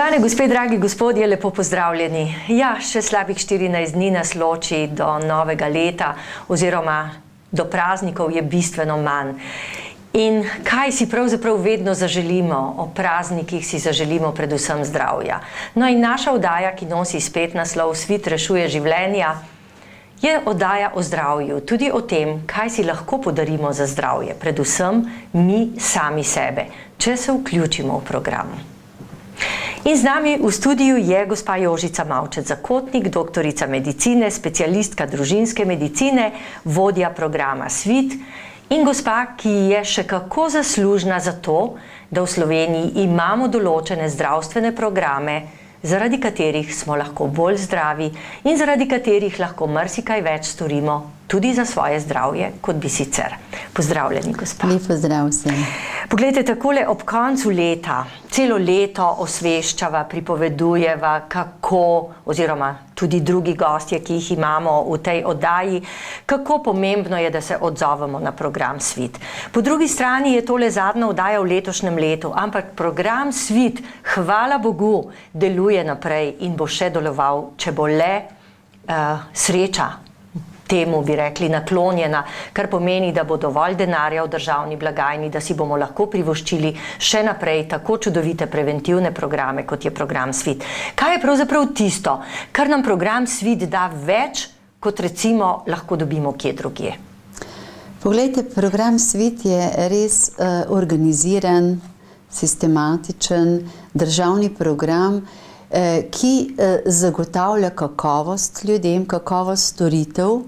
Spoštovane gospe, dragi gospodje, lepo pozdravljeni. Ja, še slabih 14 dni nas loči do novega leta oziroma do praznikov je bistveno manj. In kaj si pravzaprav vedno zaželimo? O praznikih si zaželimo predvsem zdravja. No in naša oddaja, ki nosi spet naslov Svit rešuje življenja, je oddaja o zdravju, tudi o tem, kaj si lahko podarimo za zdravje, predvsem mi sami sebe, če se vključimo v program. In z nami v studiu je gospa Jožica Mavčec-Zakotnik, doktorica medicine, specialistka družinske medicine, vodja programa Svit in gospa, ki je še kako zaslužna za to, da v Sloveniji imamo določene zdravstvene programe, zaradi katerih smo lahko bolj zdravi in zaradi katerih lahko marsikaj več storimo tudi za svoje zdravje, kot bi sicer. Pozdravljeni, gospa. Lep pozdrav vsem. Poglejte, takole ob koncu leta, celo leto osveščava, pripovedujeva, kako, oziroma tudi drugi gostje, ki jih imamo v tej oddaji, kako pomembno je, da se odzovemo na program Svit. Po drugi strani je tole zadnja oddaja v letošnjem letu, ampak program Svit, hvala Bogu, deluje naprej in bo še deloval, če bo le sreča temu, bi rekli, naklonjena, kar pomeni, da bo dovolj denarja v državni blagajni, da si bomo lahko privoščili še naprej tako čudovite preventivne programe, kot je program Svit. Kaj je pravzaprav tisto, kar nam program Svit da več, kot recimo lahko dobimo kje drugje? Poglejte, program Svit je res organiziran, sistematičen, državni program, ki zagotavlja kakovost ljudem, kakovost storitev,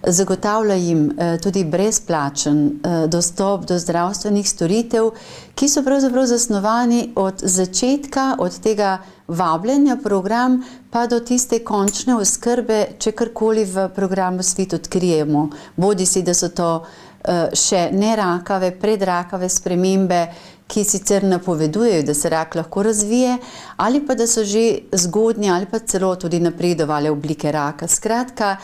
zagotavlja jim tudi brezplačen dostop do zdravstvenih storitev, ki so pravzaprav zasnovani od začetka, od tega vabljenja program, pa do tiste končne oskrbe, če karkoli v programu Svit odkrijemo. Bodisi, da so to še nerakave, predrakave spremembe, ki sicer napovedujejo, da se rak lahko razvije, ali pa da so že zgodnje ali pa celo tudi napredovale oblike raka. Skratka,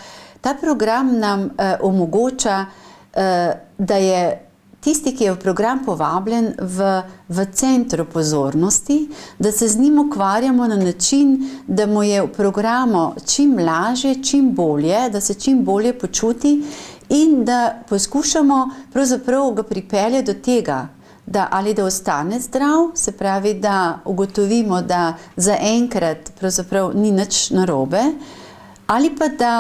ta program nam omogoča, da je tisti, ki je v program povabljen, v centru pozornosti, da se z njim ukvarjamo na način, da mu je v programu čim lažje, čim bolje, da se čim bolje počuti in da poskušamo pravzaprav ga pripeljati do tega, da ali da ostane zdrav, se pravi, da ugotovimo, da zaenkrat pravzaprav ni nič narobe, ali pa da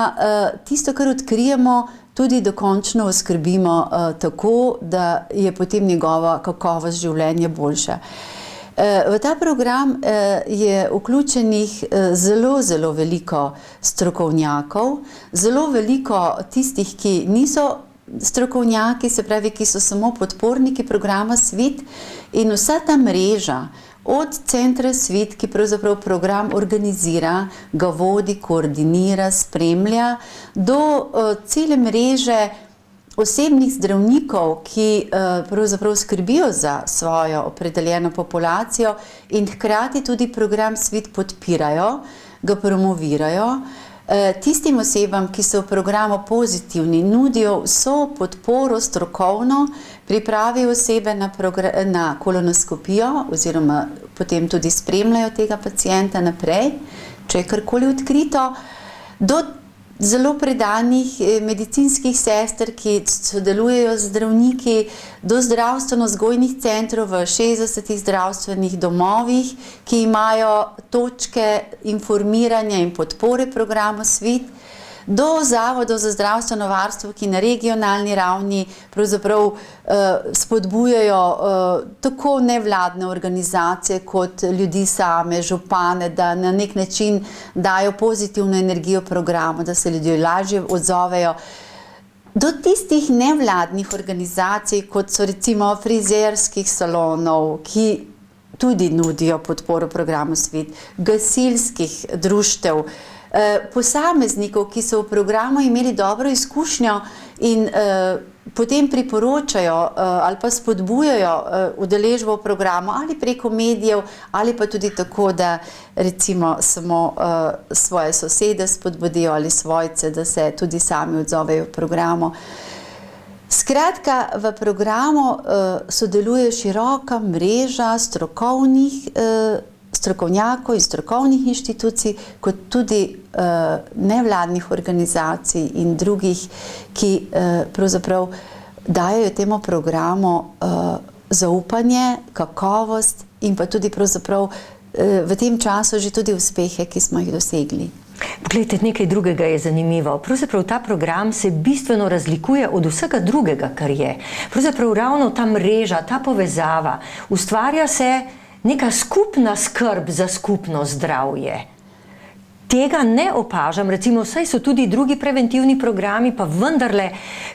tisto, kar odkrijemo, tudi dokončno oskrbimo tako, da je potem njegova kakovost življenja boljša. V ta program je vključenih zelo, zelo veliko strokovnjakov, zelo veliko tistih, ki niso strokovnjaki, se pravi, ki so samo podporniki programa Svit, in vsa ta mreža od centra Svit, ki pravzaprav program organizira, ga vodi, koordinira, spremlja, do cele mreže osebnih zdravnikov, ki pravzaprav skrbijo za svojo opredeljeno populacijo in hkrati tudi program Svit podpirajo, ga promovirajo. Tistim osebam, ki so v programu pozitivni, nudijo vso podporo strokovno, pripravijo osebe na kolonoskopijo oziroma potem tudi spremljajo tega pacienta naprej, če je karkoli odkrito, do zelo predanih medicinskih sester, ki sodelujejo z zdravniki, do zdravstveno-vzgojnih centrov v 60 zdravstvenih domovih, ki imajo točke informiranja in podpore programu Svit, do zavodov za zdravstveno varstvo, ki na regionalni ravni pravzaprav spodbujajo tako nevladne organizacije kot ljudi same, župane, da na nek način dajo pozitivno energijo programu, da se ljudje lažje odzovejo. Do tistih nevladnih organizacij, kot so recimo frizerskih salonov, ki tudi nudijo podporo programu Svit, gasilskih društev, posameznikov, ki so v programu imeli dobro izkušnjo in potem priporočajo ali pa spodbujajo udeležbo v programu ali preko medijev ali pa tudi tako, da recimo samo svoje sosede spodbudijo ali svojce, da se tudi sami odzovejo v programu. Skratka, v programu sodeluje široka mreža strokovnjakov in strokovnih inštitucij, kot tudi nevladnih organizacij in drugih, ki pravzaprav dajejo temu programu zaupanje, kakovost in pa tudi pravzaprav v tem času že tudi uspehe, ki smo jih dosegli. Poglejte, nekaj drugega je zanimivo. Pravzaprav ta program se bistveno razlikuje od vsega drugega, kar je. Pravzaprav ravno ta mreža, ta povezava, ustvarja se neka skupna skrb za skupno zdravje. Tega ne opažam, recimo, saj so tudi drugi preventivni programi, pa vendarle,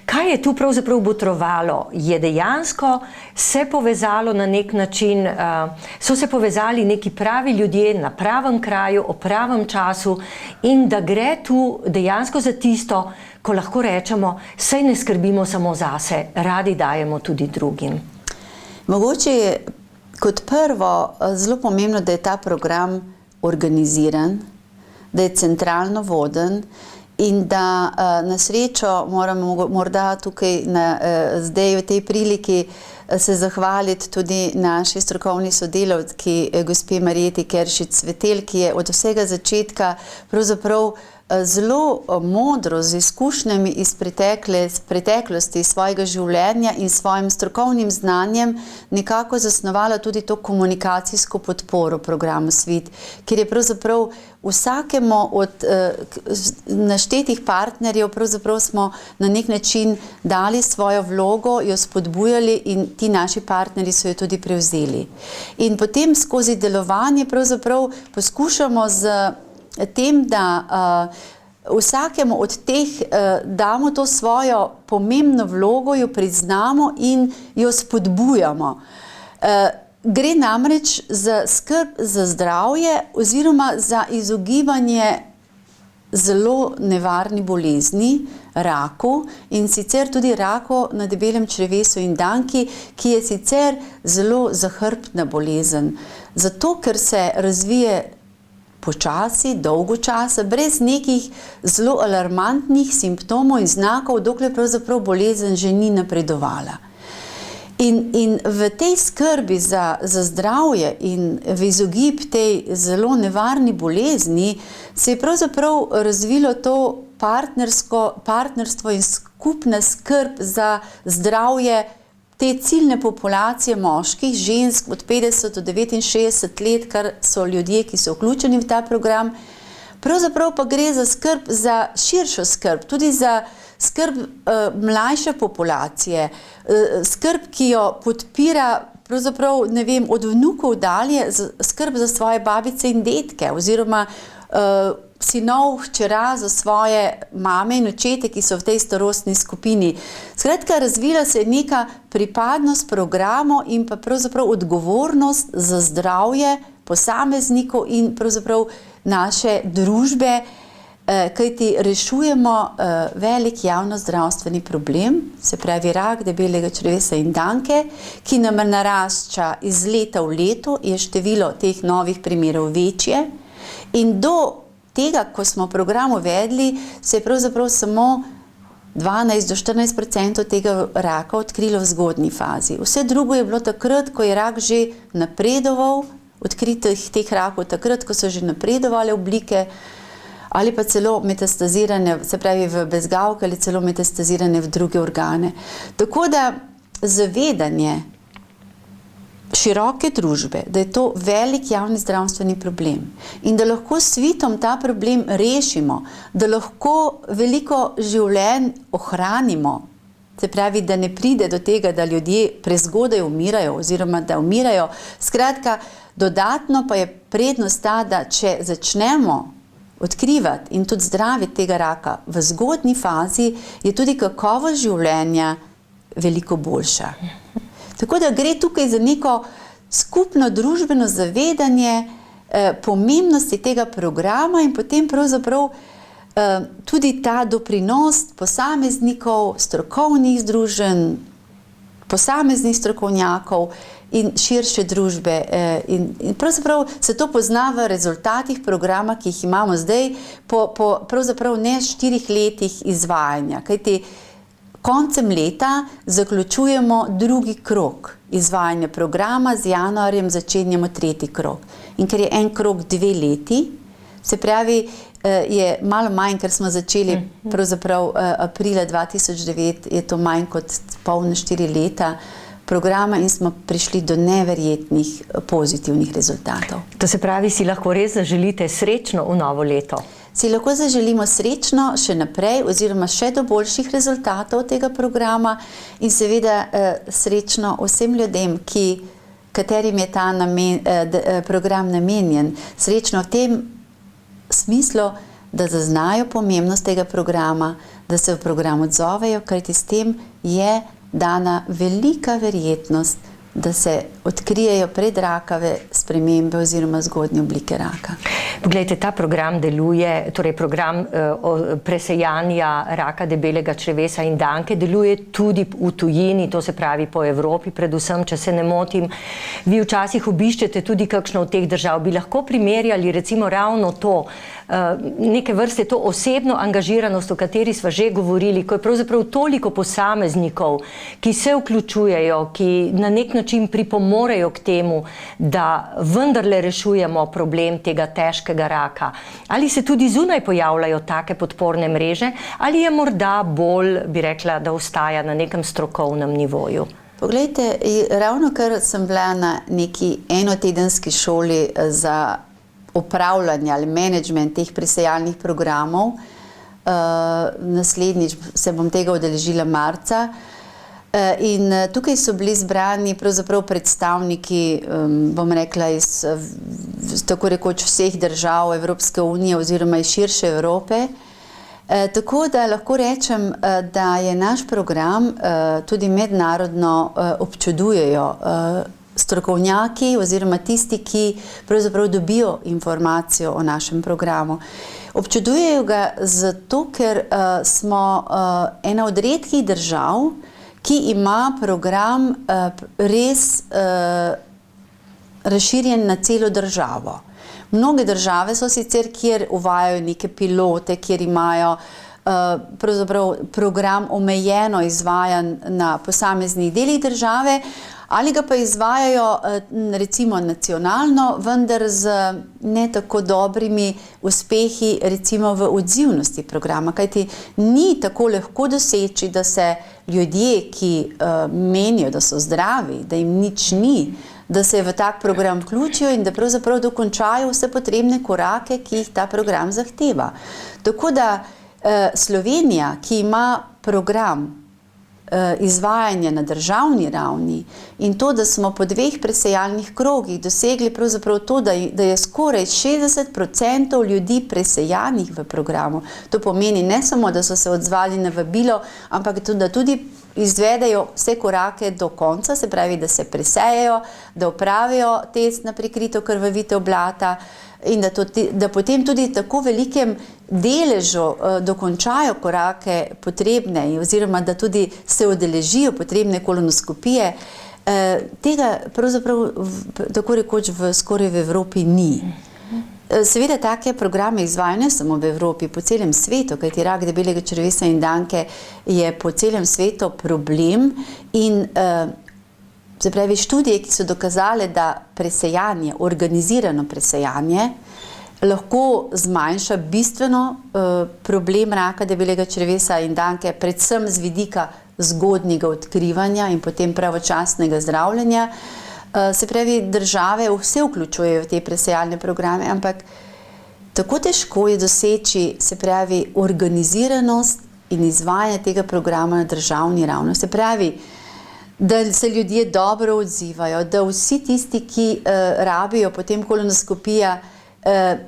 kaj je tu pravzaprav botrovalo? Je dejansko se povezalo na nek način, so se povezali neki pravi ljudje na pravem kraju, o pravem času in da gre tu dejansko za tisto, ko lahko rečemo, saj ne skrbimo samo zase, radi dajemo tudi drugim. Mogoče je kot prvo zelo pomembno, da je ta program organiziran, da je centralno voden in da na srečo moramo morda tukaj zdaj v tej priliki se zahvaliti tudi naši strokovni sodelavki, gospe Marjeti Keršič-Cvetelj, ki je od vsega začetka pravzaprav zelo modro, z izkušnjami iz preteklosti svojega življenja in svojim strokovnim znanjem nekako zasnovala tudi to komunikacijsko podporo programu Svit, kjer je pravzaprav vsakemu od naštetih partnerjev pravzaprav smo na nek način dali svojo vlogo, jo spodbujali in ti naši partnerji so jo tudi prevzeli. In potem skozi delovanje pravzaprav poskušamo z tem, da vsakemu od teh damo to svojo pomembno vlogo, jo priznamo in jo spodbujamo. Gre namreč za skrb za zdravje oziroma za izogibanje zelo nevarni bolezni, raku in sicer tudi raku na debelem črevesu in danki, ki je sicer zelo zahrbtna bolezen. Zato, ker se razvije počasi, dolgo časa, brez nekih zelo alarmantnih simptomov in znakov, dokler pravzaprav bolezen že ni napredovala. In v tej skrbi za zdravje in v izogib tej zelo nevarni bolezni se je pravzaprav razvilo to partnerstvo in skupna skrb za zdravje te ciljne populacije moških, žensk od 50 do 69 let, kar so ljudje, ki so vključeni v ta program. Pravzaprav pa gre za skrb, za širšo skrb, tudi za skrb mlajše populacije, skrb, ki jo podpira pravzaprav, ne vem, od vnukov dalje, skrb za svoje babice in detke, oziroma sinov, hčera za svoje mame in očete, ki so v tej starostni skupini. Skratka, razvila se je neka pripadnost programu in pa pravzaprav odgovornost za zdravje posameznikov in pravzaprav naše družbe, kajti rešujemo velik javnozdravstveni problem, se pravi rak debelega črevesa in danke, ki nam narašča iz leta v leto, je število teh novih primerov večje in do tega, ko smo program uvedli, se je pravzaprav samo 12 do 14% tega raka odkrilo v zgodnji fazi. Vse drugo je bilo takrat, ko je rak že napredoval, odkritih teh rakov takrat, ko so že napredovale oblike, ali pa celo metastazirane, se pravi v bezgavke ali celo metastazirane v druge organe. Tako da zavedanje široke družbe, da je to velik javni zdravstveni problem in da lahko s Svitom ta problem rešimo, da lahko veliko življenj ohranimo, se pravi, da ne pride do tega, da ljudje prezgodaj umirajo oziroma da umirajo. Skratka, dodatno pa je prednost ta, da če začnemo odkrivati in tudi zdraviti tega raka v zgodnji fazi, je tudi kakovost življenja veliko boljša. Tako da gre tukaj za neko skupno družbeno zavedanje pomembnosti tega programa in potem pravzaprav tudi ta doprinos posameznikov, strokovnih združenj, posameznih strokovnjakov in širše družbe. In pravzaprav se to pozna v rezultatih programa, ki jih imamo zdaj, po pravzaprav ne 4 letih izvajanja. Kajti koncem leta zaključujemo drugi krog izvajanja programa, z januarjem začenjamo tretji krog. In ker je en krog 2 leti, se pravi, je malo manj, ker smo začeli pravzaprav aprila 2009, je to manj kot polne 4 leta programa in smo prišli do neverjetnih pozitivnih rezultatov. To se pravi, si lahko res zaželite srečno v novo leto? Si lahko zaželimo srečno še naprej oziroma še do boljših rezultatov tega programa in seveda srečno vsem ljudem, katerim je ta program namenjen. Srečno v tem smislu, da zaznajo pomembnost tega programa, da se v program odzovejo, kajti s tem je dana velika verjetnost, da se odkrijejo predrakave spremembe oziroma zgodnje oblike raka. Poglejte, ta program deluje, torej program presejanja raka debelega črevesa in danke deluje tudi v tujini, to se pravi po Evropi, predvsem, če se ne motim. Vi včasih obiščete tudi kakšno od teh držav. Bi lahko primerjali recimo ravno to, neke vrste to osebno angažiranost, o kateri sva že govorili, ko je pravzaprav toliko posameznikov, ki se vključujejo, ki na nek način pripomorejo k temu, da vendarle rešujemo problem tega težkega raka. Ali se tudi zunaj pojavljajo take podporne mreže, ali je morda bolj, bi rekla, da ostaja na nekem strokovnem nivoju? Poglejte, ravno kar sem bila na neki enotedenski šoli za upravljanje ali management teh presejalnih programov, naslednjič se bom tega udeležila marca, in tukaj so bili zbrani pravzaprav predstavniki, bom rekla, iz tako rekoč vseh držav Evropske unije oziroma iz širše Evrope. Tako da lahko rečem, da je naš program tudi mednarodno občudujejo strokovnjaki oziroma tisti, ki pravzaprav dobijo informacijo o našem programu. Občudujejo ga zato, ker smo ena od redkih držav, ki ima program res razširjen na celo državo. Mnoge države so sicer, kjer uvajajo neke pilote, kjer imajo pravzaprav program omejeno izvajan na posameznih delih države, ali ga pa izvajajo recimo nacionalno, vendar z ne tako dobrimi uspehi recimo v odzivnosti programa, kajti ni tako lahko doseči, da se ljudje, ki menijo, da so zdravi, da jim nič ni, da se v tak program vključijo in da pravzaprav dokončajo vse potrebne korake, ki jih ta program zahteva. Tako da Slovenija, ki ima program izvajanja na državni ravni in to, da smo po 2 presejalnih krogih dosegli pravzaprav to, da je skoraj 60% ljudi presejanih v programu. To pomeni ne samo, da so se odzvali na vabilo, ampak da tudi izvedejo vse korake do konca, se pravi, da se presejejo, da opravijo test na prikrito krvavitev blata in da potem tudi tako velikem deležu dokončajo korake potrebne oziroma da tudi se udeležijo potrebne kolonoskopije. Tega pravzaprav tako rekoč skoraj v Evropi ni. Seveda take programe izvajajo ne samo v Evropi, po celem svetu, kajti rak debelega črevesa in danke je po celem svetu problem in se pravi študije, ki so dokazale, da presejanje, organizirano presejanje lahko zmanjša bistveno problem raka debelega črevesa in danke, predvsem z vidika zgodnjega odkrivanja in potem pravočasnega zdravljenja. Se pravi, države vse vključujejo v te presejalne programe, ampak tako težko je doseči, se pravi, organiziranost in izvajanje tega programa na državni ravni. Se pravi, da se ljudje dobro odzivajo, da vsi tisti, ki rabijo potem kolonoskopija,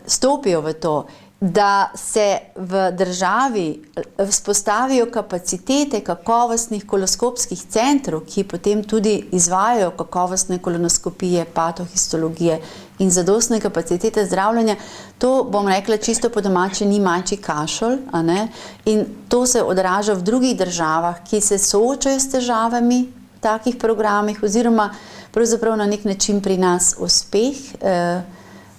stopijo v to, da se v državi vzpostavijo kapacitete kakovostnih koloskopskih centrov, ki potem tudi izvajajo kakovostne kolonoskopije, patohistologije in zadostne kapacitete zdravljenja. To, bom rekla, čisto po domače ni mačji kašelj, a ne? In to se odraža v drugih državah, ki se soočajo s težavami v takih programih oziroma pravzaprav na nek način pri nas uspeh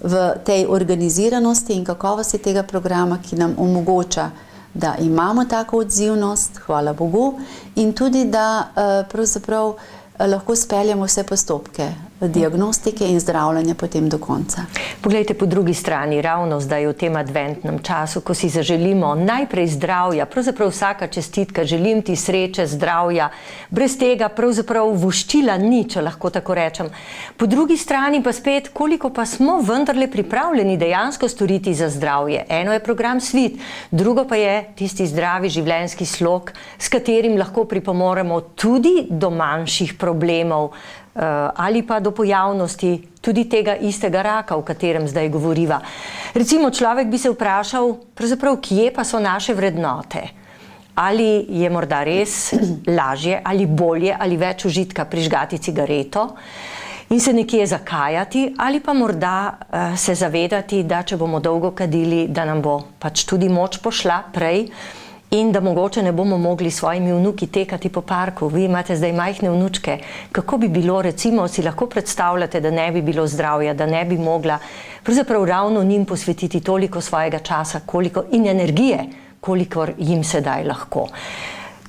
v tej organiziranosti in kakovosti tega programa, ki nam omogoča, da imamo tako odzivnost, hvala Bogu, in tudi, da pravzaprav lahko speljemo vse postopke diagnostike in zdravljenja potem do konca. Poglejte, po drugi strani, ravno zdaj v tem adventnem času, ko si zaželimo najprej zdravja, pravzaprav vsaka čestitka, želim ti sreče, zdravja, brez tega pravzaprav voščila ni, če lahko tako rečem. Po drugi strani pa spet, koliko pa smo vendarle pripravljeni dejansko storiti za zdravje. Eno je program Svit, drugo pa je tisti zdravi življenjski slog, s katerim lahko pripomoremo tudi do manjših problemov, ali pa do pojavnosti tudi tega istega raka, o katerem zdaj govoriva. Recimo, človek bi se vprašal, pravzaprav, kje pa so naše vrednote? Ali je morda res lažje ali bolje ali več užitka prižgati cigareto in se nekje zakajati, ali pa morda se zavedati, da če bomo dolgo kadili, da nam bo pač tudi moč pošla prej, in da mogoče ne bomo mogli s svojimi vnuki tekati po parku. Vi imate zdaj majhne vnučke. Kako bi bilo, recimo, si lahko predstavljate, da ne bi bilo zdravja, da ne bi mogla pravzaprav ravno njim posvetiti toliko svojega časa in energije, kolikor jim sedaj lahko.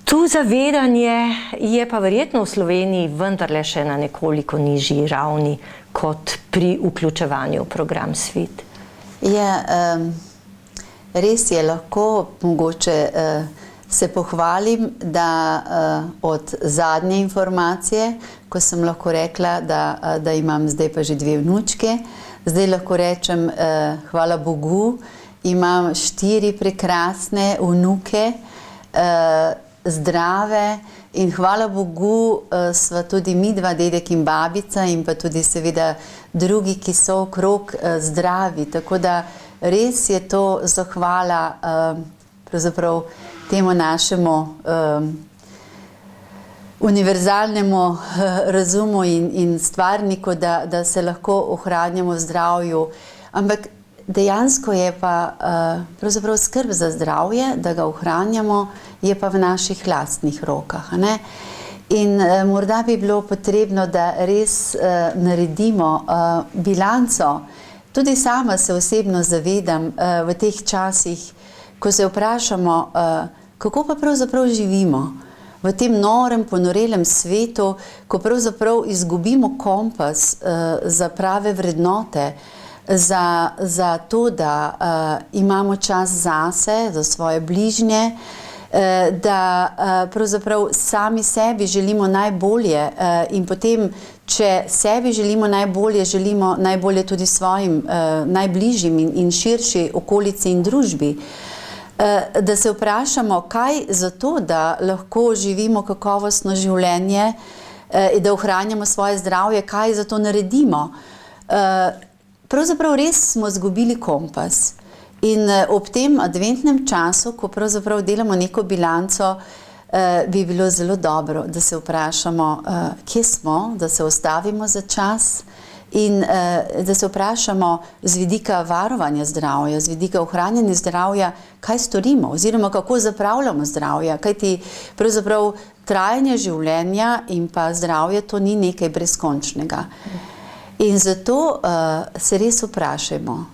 Tu zavedanje je pa verjetno v Sloveniji vendarle še na nekoliko nižji ravni kot pri vključevanju v program Svit. Res je, lahko mogoče se pohvalim, da od zadnje informacije, ko sem lahko rekla, da imam zdaj pa že 2 vnučke, zdaj lahko rečem, hvala Bogu, imam 4 prekrasne vnuke, zdrave, in hvala Bogu sva tudi mi dva, dedek in babica, in pa tudi seveda drugi, ki so okrog, zdravi. Tako da res je to zahvala pravzaprav temu našemu univerzalnemu razumu in stvarniku, da se lahko ohranjamo v zdravju. Ampak dejansko je pa pravzaprav skrb za zdravje, da ga ohranjamo, je pa v naših lastnih rokah, ne? In morda bi bilo potrebno, da res naredimo bilanco. Tudi sama se osebno zavedam v teh časih, ko se vprašamo, kako pa pravzaprav živimo v tem norem, ponorelem svetu, ko pravzaprav izgubimo kompas za prave vrednote, za to, da imamo čas zase, za svoje bližnje, da pravzaprav sami sebi želimo najbolje in potem, če sebi želimo najbolje, želimo najbolje tudi svojim najbližjim in širši okolici in družbi. Da se vprašamo, kaj za to, da lahko živimo kakovostno življenje in da ohranjamo svoje zdravje, kaj za to naredimo. Pravzaprav res smo izgubili kompas. In ob tem adventnem času, ko pravzaprav delamo neko bilanco, bi bilo zelo dobro, da se vprašamo, kje smo, da se ustavimo za čas in da se vprašamo z vidika varovanja zdravja, z vidika ohranjanja zdravja, kaj storimo oziroma kako zapravljamo zdravja, kajti pravzaprav trajanje življenja in pa zdravje to ni nekaj brezkončnega. In zato se res vprašajmo,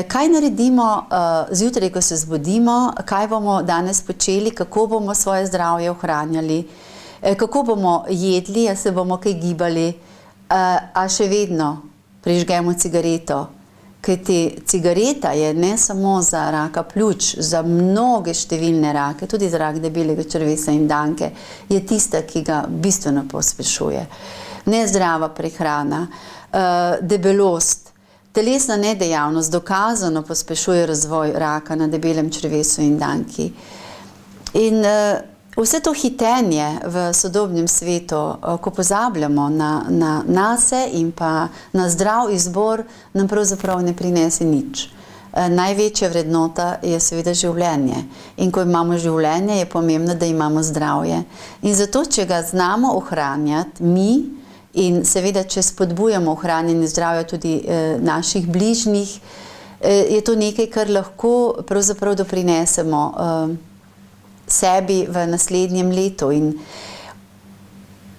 kaj naredimo zjutraj, ko se zbudimo, kaj bomo danes počeli, kako bomo svoje zdravje ohranjali, kako bomo jedli, a se bomo kaj gibali, a še vedno prižgemo cigareto. Kajti cigareta je ne samo za raka pljuč, za mnoge številne rake, tudi za rak debelega črevesa in danke, je tista, ki ga bistveno pospešuje. Nezdrava prehrana, debelost, telesna nedejavnost dokazano pospešuje razvoj raka na debelem črevesu in danki. In vse to hitenje v sodobnem svetu, ko pozabljamo na nase in pa na zdrav izbor, nam pravzaprav ne prinese nič. Največja vrednota je seveda življenje. In ko imamo življenje, je pomembno, da imamo zdravje. In zato, če ga znamo ohranjati mi, in seveda, če spodbujamo ohranjanje zdravja tudi naših bližnjih, je to nekaj, kar lahko pravzaprav doprinesemo sebi v naslednjem letu. In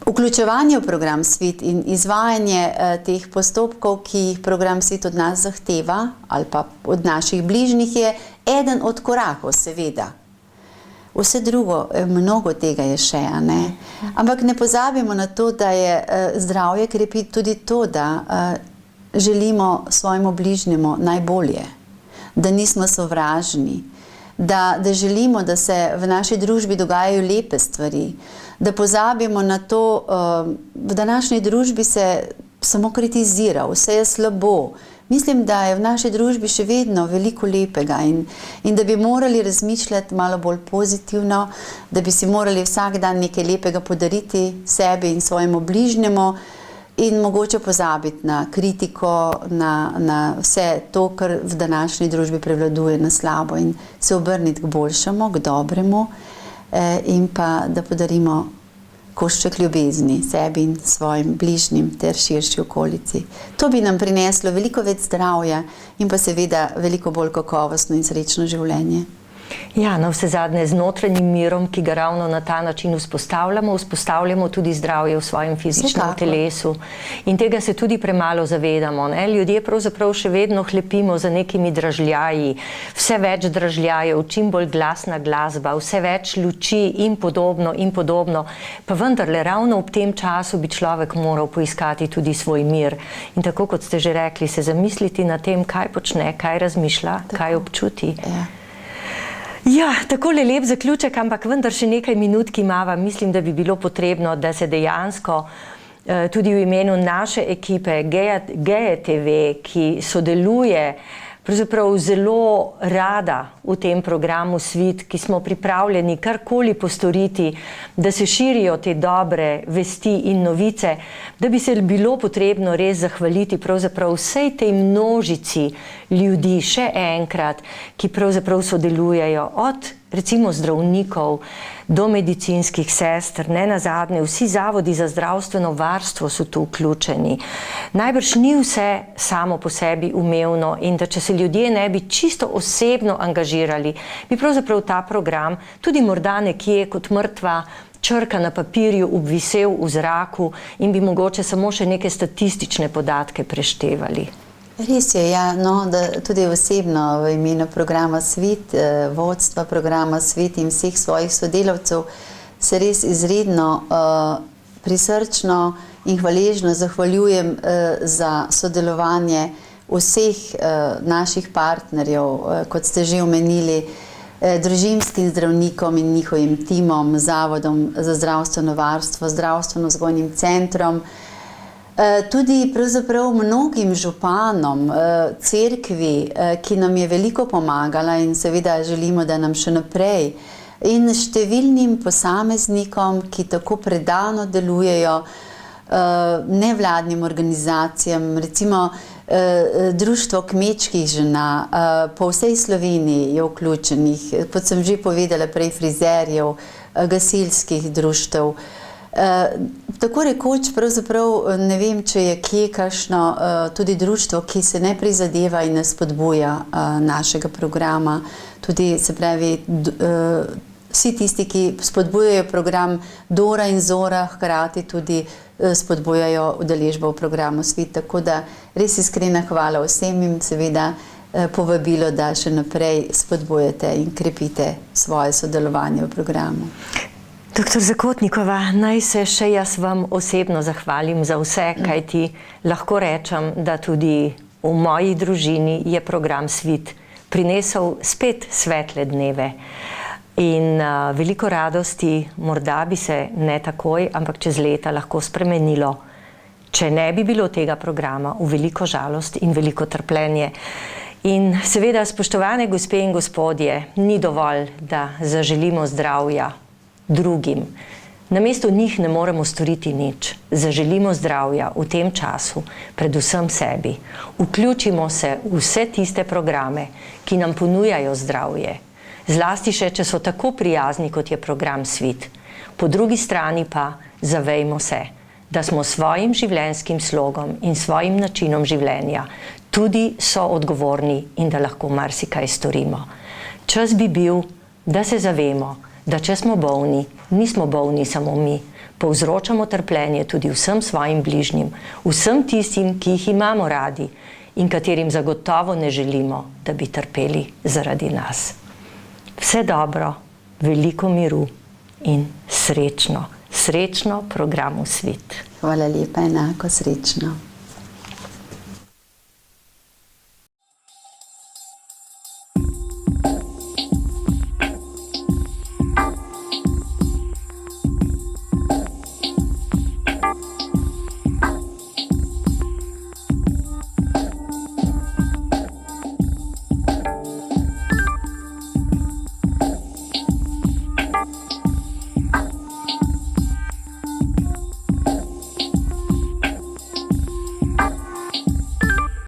vključevanje v program Svit in izvajanje teh postopkov, ki jih program Svit od nas zahteva, ali pa od naših bližnjih, je eden od korakov, seveda. vse drugo, mnogo tega je še, a ne? Ampak ne pozabimo na to, da je zdravje krepi tudi to, da želimo svojemu bližnjemu najbolje, da nismo sovražni, da želimo, da se v naši družbi dogajajo lepe stvari, da pozabimo na to, v današnji družbi se samo kritizira, vse je slabo. Mislim, da je v naši družbi še vedno veliko lepega in da bi morali razmišljati malo bolj pozitivno, da bi si morali vsak dan nekaj lepega podariti sebi in svojemu bližnjemu in mogoče pozabiti na kritiko, na vse to, kar v današnji družbi prevladuje na slabo in se obrniti k boljšemu, k dobremu in pa da podarimo košček ljubezni sebi in svojim bližnjim ter širši okolici. To bi nam prineslo veliko več zdravja in pa seveda veliko bolj kakovostno in srečno življenje. Ja, navsezadnje z notranjim mirom, ki ga ravno na ta način vzpostavljamo tudi zdravje v svojem fizičnem telesu. In tega se tudi premalo zavedamo, ne? Ljudje pravzaprav še vedno hlepimo za nekimi dražljaji, vse več dražljajev, čim bolj glasna glasba, vse več luči in podobno. Pa vendarle, ravno ob tem času bi človek moral poiskati tudi svoj mir. In tako, kot ste že rekli, se zamisliti na tem, kaj počne, kaj razmišlja, kaj občuti. Ja, takole lep zaključek, ampak vendar še nekaj minutki imava. Mislim, da bi bilo potrebno, da se dejansko tudi v imenu naše ekipe Gaia TV, ki sodeluje pravzaprav zelo rada v tem programu Svit, ki smo pripravljeni karkoli postoriti, da se širijo te dobre vesti in novice, da bi se bilo potrebno res zahvaliti pravzaprav vsej tej množici ljudi še enkrat, ki pravzaprav sodelujejo od recimo zdravnikov do medicinskih sester, ne nazadnje vsi zavodi za zdravstveno varstvo so tu vključeni. Najbrž ni vse samo po sebi umevno in da če se ljudje ne bi čisto osebno angažirali, bi pravzaprav ta program tudi morda nekje kot mrtva črka na papirju obvisel v zraku in bi mogoče samo še neke statistične podatke preštevali. Res je, ja, no, da tudi osebno v imenu programa Svit, vodstva programa Svit in vseh svojih sodelavcev se res izredno prisrčno in hvaležno zahvaljujem za sodelovanje vseh naših partnerjev, kot ste že omenili, družinskim zdravnikom in njihovim timom, Zavodom za zdravstveno varstvo, zdravstveno-vzgojnim centrom, tudi pravzaprav mnogim županom, cerkvi, ki nam je veliko pomagala in seveda želimo, da nam še naprej, in številnim posameznikom, ki tako predano delujejo, nevladnim organizacijam, recimo Društvo kmečkih žena po vsej Sloveniji je vključenih, kot sem že povedala prej, frizerjev, gasilskih društev. Tako rekoč, pravzaprav ne vem, če je kje kakšno tudi društvo, ki se ne prizadeva in ne spodbuja našega programa. Tudi, se pravi, vsi tisti, ki spodbujajo program Dora in Zora, hkrati tudi spodbujajo udeležbo v programu Svit. Tako da res iskrena hvala vsem in seveda povabilo, da še naprej spodbujate in krepite svoje sodelovanje v programu. Doktor Zakotnikova, naj se še jaz vam osebno zahvalim za vse, kajti lahko rečem, da tudi v moji družini je program Svit prinesel spet svetle dneve in veliko radosti, morda bi se ne takoj, ampak čez leta lahko spremenilo, če ne bi bilo tega programa, v veliko žalost in veliko trpljenje. In seveda, spoštovane gospe in gospodje, ni dovolj, da zaželimo zdravja drugim. Namesto njih ne moremo storiti nič. Zaželimo zdravja v tem času, predvsem sebi. Vključimo se v vse tiste programe, ki nam ponujajo zdravje. Zlasti še, če so tako prijazni, kot je program Svit. Po drugi strani pa zavejmo se, da smo svojim življenjskim slogom in svojim načinom življenja tudi soodgovorni in da lahko marsikaj storimo. Čas bi bil, da se zavemo, da če smo bolni, nismo bolni samo mi, povzročamo trpljenje tudi vsem svojim bližnjim, vsem tistim, ki jih imamo radi in katerim zagotovo ne želimo, da bi trpeli zaradi nas. Vse dobro veliko miru in srečno. Srečno programu Svit. Hvala lepa, enako srečno.